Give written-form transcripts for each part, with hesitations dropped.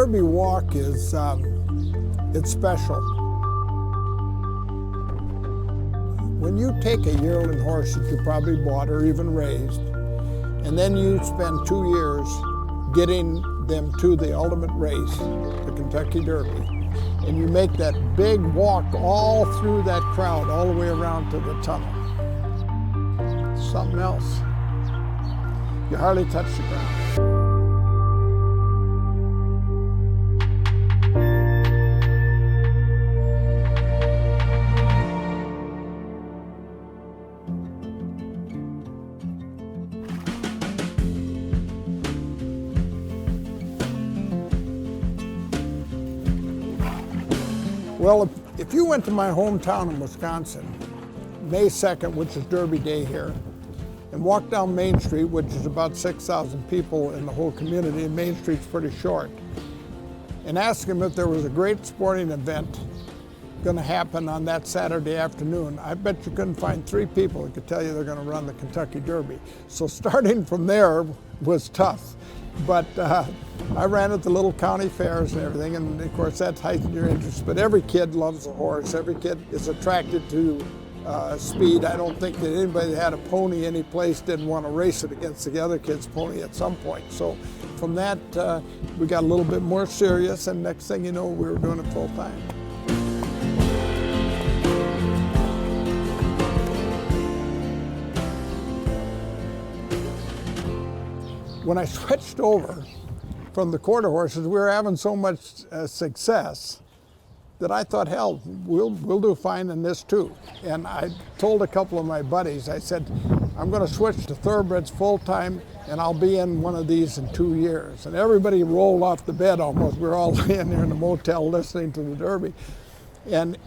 Derby walk is, it's special. When you take a yearling horse that you probably bought or even raised, and then you spend 2 years getting them to the ultimate race, the Kentucky Derby, and you make that big walk all through that crowd, all the way around to the tunnel. Something else. You hardly touch the ground. Well, if you went to my hometown in Wisconsin, May 2nd, which is Derby Day here, and walked down Main Street, which is about 6,000 people in the whole community, and Main Street's pretty short, and asked them if there was a great sporting event going to happen on that Saturday afternoon, I bet you couldn't find 3 people that could tell you they're going to run the Kentucky Derby. So starting from there was tough. But I ran at the little county fairs and everything, and of course that heightened your interest. But every kid loves a horse. Every kid is attracted to speed. I don't think that anybody that had a pony any place didn't want to race it against the other kid's pony at some point. So from that, we got a little bit more serious, and next thing you know, we were doing it full time. When I switched over from the quarter horses, we were having so much success that I thought, hell, we'll do fine in this too. And I told a couple of my buddies, I said, I'm going to switch to thoroughbreds full time, and I'll be in one of these in 2 years. And everybody rolled off the bed almost. We were all laying there in the motel listening to the Derby. And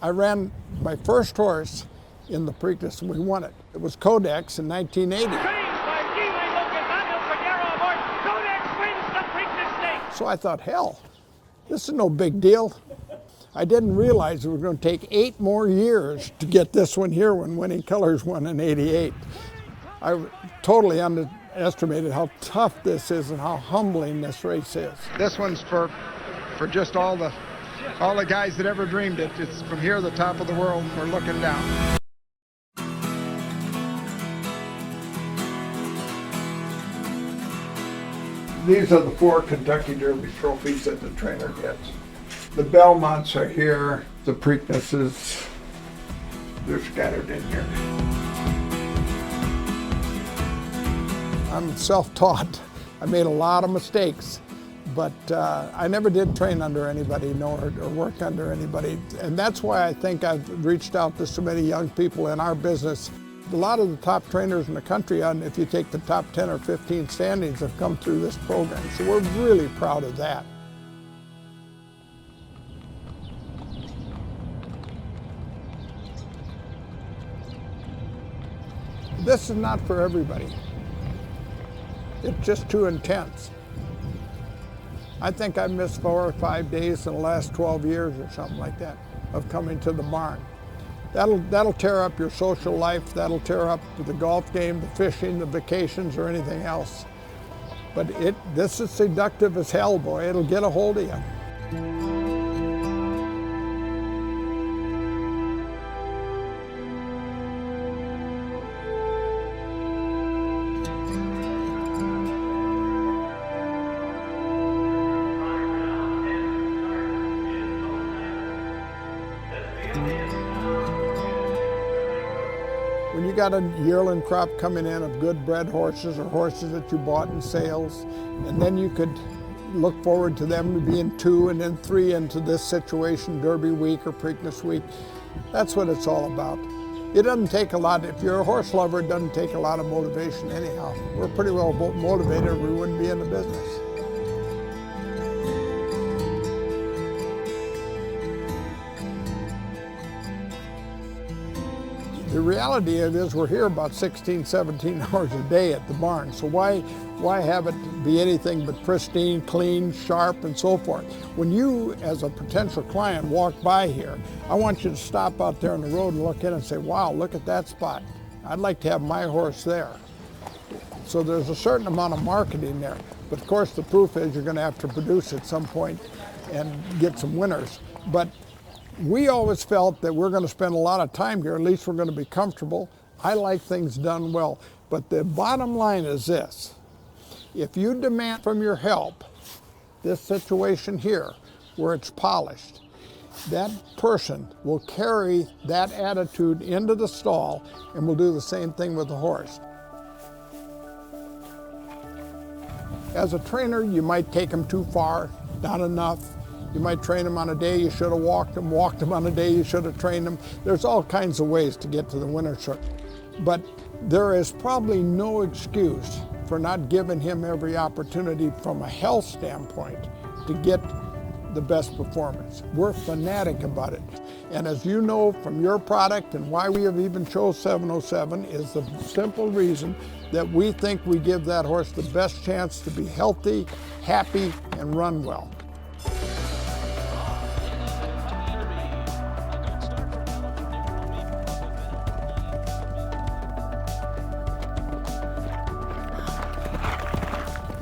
I ran my first horse in the Preakness, and we won it. It was Codex in 1980. So I thought, hell, this is no big deal. I didn't realize it was going to take 8 more years to get this one here when Winning Colors won in '88. I totally underestimated how tough this is and how humbling this race is. This one's for just all the guys that ever dreamed it. It's from here, the top of the world, we're looking down. These are the 4 Kentucky Derby trophies that the trainer gets. The Belmonts are here, the Preaknesses, they're scattered in here. I'm self-taught. I made a lot of mistakes, but I never did train under anybody or work under anybody. And that's why I think I've reached out to so many young people in our business. A lot of the top trainers in the country, and if you take the top 10 or 15 standings, have come through this program. So we're really proud of that. This is not for everybody. It's just too intense. I think I've missed 4 or 5 days in the last 12 years or something like that of coming to the barn. That'll tear up your social life, that'll tear up the golf game, the fishing, the vacations, or anything else. But this is seductive as hell, boy. It'll get a hold of you. When you got a yearling crop coming in of good bred horses or horses that you bought in sales, and then you could look forward to them being 2 and then 3 into this situation, Derby week or Preakness week, that's what it's all about. It doesn't take a lot. If you're a horse lover, it doesn't take a lot of motivation anyhow. We're pretty well motivated or we wouldn't be in the business. The reality of it is we're here about 16, 17 hours a day at the barn, so why have it be anything but pristine, clean, sharp, and so forth? When you, as a potential client, walk by here, I want you to stop out there on the road and look in and say, wow, look at that spot. I'd like to have my horse there. So there's a certain amount of marketing there. But of course, the proof is you're going to have to produce at some point and get some winners. But we always felt that we're going to spend a lot of time here. At least we're going to be comfortable. I like things done well. But the bottom line is this. If you demand from your help this situation here, where it's polished, that person will carry that attitude into the stall and will do the same thing with the horse. As a trainer, you might take them too far, not enough. You might train them on a day you should have walked them on a day you should have trained them. There's all kinds of ways to get to the winner's circle. But there is probably no excuse for not giving him every opportunity from a health standpoint to get the best performance. We're fanatic about it. And as you know from your product and why we have even chose 707 is the simple reason that we think we give that horse the best chance to be healthy, happy, and run well.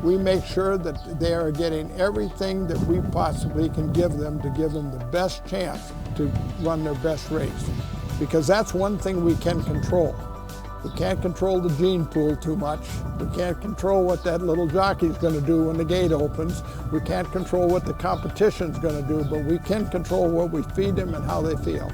We make sure that they are getting everything that we possibly can give them to give them the best chance to run their best race. Because that's one thing we can control. We can't control the gene pool too much. We can't control what that little jockey's going to do when the gate opens. We can't control what the competition's going to do, but we can control what we feed them and how they feel.